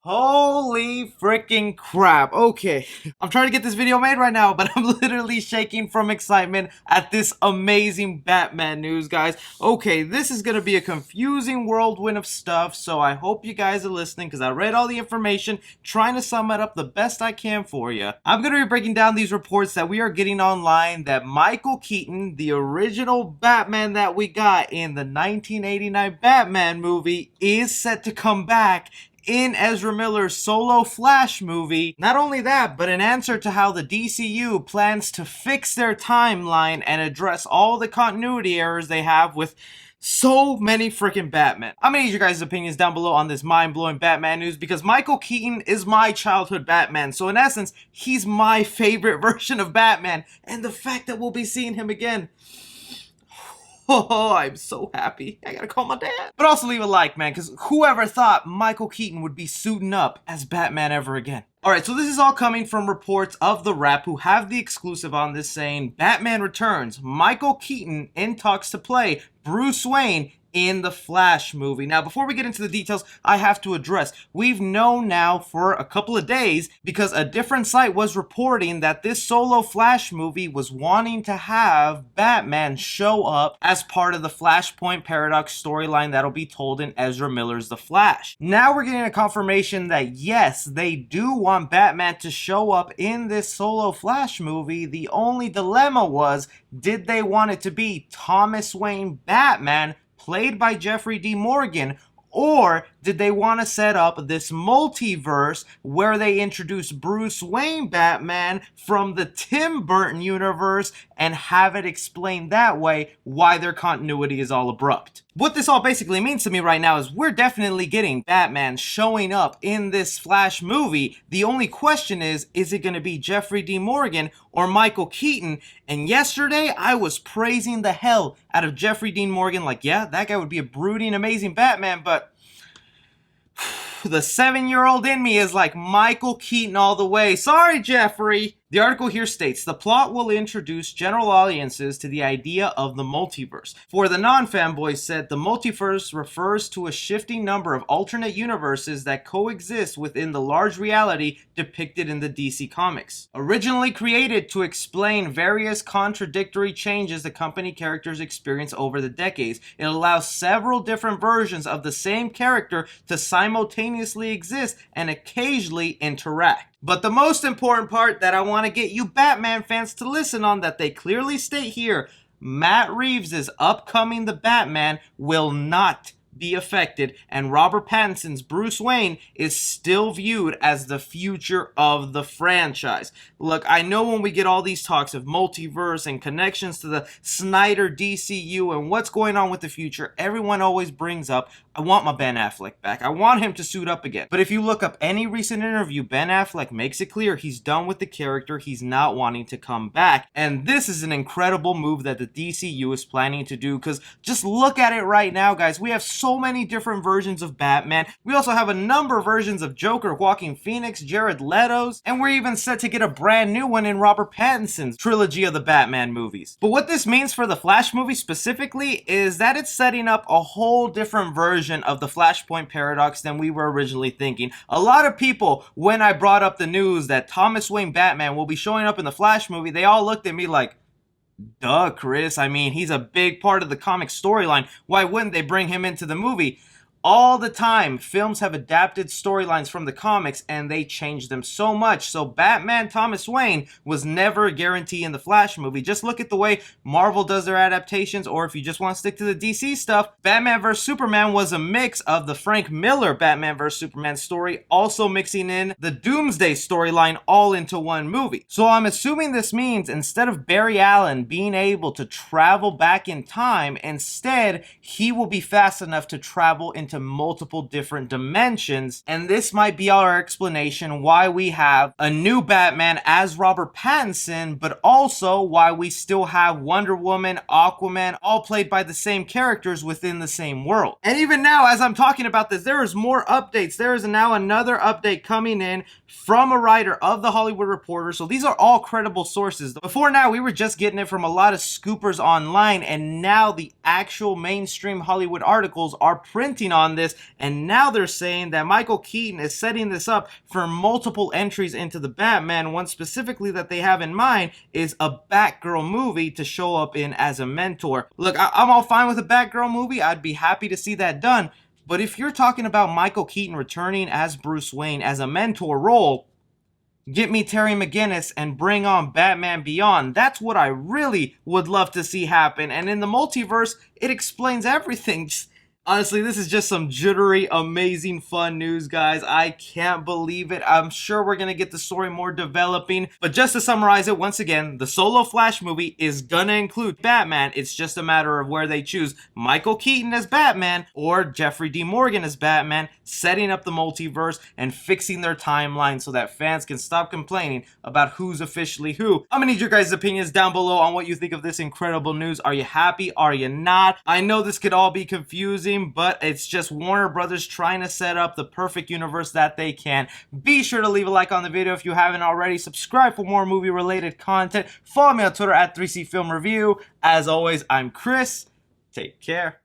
Holy freaking crap. Okay, I'm trying to get this video made right now, but I'm literally shaking from excitement at this amazing Batman news, guys. Okay, this is gonna be a confusing whirlwind of stuff, so I hope you guys are listening because I read all the information, trying to sum it up the best I can for you. I'm gonna be breaking down these reports that we are getting online that Michael Keaton, the original Batman that we got in the 1989 Batman movie, is set to come back in Ezra Miller's solo Flash movie. Not only that, but an answer to how the DCU plans to fix their timeline and address all the continuity errors they have with so many freaking Batman. I'm gonna need your guys' opinions down below on this mind-blowing Batman news because Michael Keaton is my childhood Batman. So in essence, he's my favorite version of Batman. And the fact that we'll be seeing him again, oh, I'm so happy. I gotta call my dad. But also leave a like, man, because whoever thought Michael Keaton would be suiting up as Batman ever again? Alright, so this is all coming from reports of The Wrap, who have the exclusive on this, saying Batman returns. Michael Keaton in talks to play Bruce Wayne in the Flash movie. Now, before we get into the details, I have to address, we've known now for a couple of days because a different site was reporting that this solo Flash movie was wanting to have Batman show up as part of the Flashpoint paradox storyline that'll be told in Ezra Miller's The Flash. Now we're getting a confirmation that yes, they do want Batman to show up in this solo Flash movie. The only dilemma was, did they want it to be Thomas Wayne Batman played by Jeffrey D. Morgan, or did they want to set up this multiverse where they introduce Bruce Wayne Batman from the Tim Burton universe and have it explained that way why their continuity is all abrupt? What this all basically means to me right now is we're definitely getting Batman showing up in this Flash movie. The only question is it going to be Jeffrey D. Morgan or Michael Keaton? And yesterday, I was praising the hell out of Jeffrey Dean Morgan, like, yeah, that guy would be a brooding, amazing Batman, but the 7-year-old in me is like Michael Keaton all the way. Sorry, Jeffrey. The article here states, the plot will introduce general audiences to the idea of the multiverse. For the non-fanboys said, the multiverse refers to a shifting number of alternate universes that coexist within the large reality depicted in the DC Comics. Originally created to explain various contradictory changes the company characters experience over the decades, it allows several different versions of the same character to simultaneously exist and occasionally interact. But the most important part that I want to get you Batman fans to listen on, that they clearly state here, Matt Reeves' upcoming The Batman will not be affected, and Robert Pattinson's Bruce Wayne is still viewed as the future of the franchise. Look, I know when we get all these talks of multiverse and connections to the Snyder DCU and what's going on with the future, everyone always brings up, I want my Ben Affleck back. I want him to suit up again. But if you look up any recent interview, Ben Affleck makes it clear he's done with the character. He's not wanting to come back. And this is an incredible move that the DCU is planning to do, because just look at it right now, guys. We have so many different versions of Batman. We also have a number of versions of Joker, Joaquin Phoenix, Jared Leto's, and we're even set to get a brand new one in Robert Pattinson's trilogy of the Batman movies. But what this means for the Flash movie specifically is that it's setting up a whole different version of the Flashpoint paradox than we were originally thinking. A lot of people, when I brought up the news that Thomas Wayne Batman will be showing up in the Flash movie, they all looked at me like, duh, Chris. I mean, he's a big part of the comic storyline. Why wouldn't they bring him into the movie? All the time, films have adapted storylines from the comics and they changed them so much. So Batman Thomas Wayne was never a guarantee in the Flash movie. Just look at the way Marvel does their adaptations, or if you just want to stick to the DC stuff, Batman vs Superman was a mix of the Frank Miller Batman vs Superman story, also mixing in the Doomsday storyline all into one movie. So I'm assuming this means instead of Barry Allen being able to travel back in time, instead he will be fast enough to travel into multiple different dimensions, and this might be our explanation why we have a new Batman as Robert Pattinson, but also why we still have Wonder Woman, Aquaman, all played by the same characters within the same world. And even now, as I'm talking about this, there is more updates. There is now another update coming in from a writer of The Hollywood Reporter, so these are all credible sources. Before now, we were just getting it from a lot of scoopers online, and now the actual mainstream Hollywood articles are printing on on this, and now they're saying that Michael Keaton is setting this up for multiple entries into the Batman. One specifically that they have in mind is a Batgirl movie to show up in as a mentor. Look, I'm all fine with a Batgirl movie. I'd be happy to see that done. But if you're talking about Michael Keaton returning as Bruce Wayne as a mentor role, get me Terry McGinnis and bring on Batman Beyond. That's what I really would love to see happen. And in the multiverse, it explains everything. Honestly, this is just some jittery, amazing, fun news, guys. I can't believe it. I'm sure we're going to get the story more developing. But just to summarize it, once again, the solo Flash movie is going to include Batman. It's just a matter of where they choose Michael Keaton as Batman or Jeffrey D. Morgan as Batman, setting up the multiverse and fixing their timeline so that fans can stop complaining about who's officially who. I'm going to need your guys' opinions down below on what you think of this incredible news. Are you happy? Are you not? I know this could all be confusing, but it's just Warner Brothers trying to set up the perfect universe that they can. Be sure to leave a like on the video if you haven't already. Subscribe for more movie related content. Follow me on Twitter at 3C Film Review. As always, I'm Chris. Take care.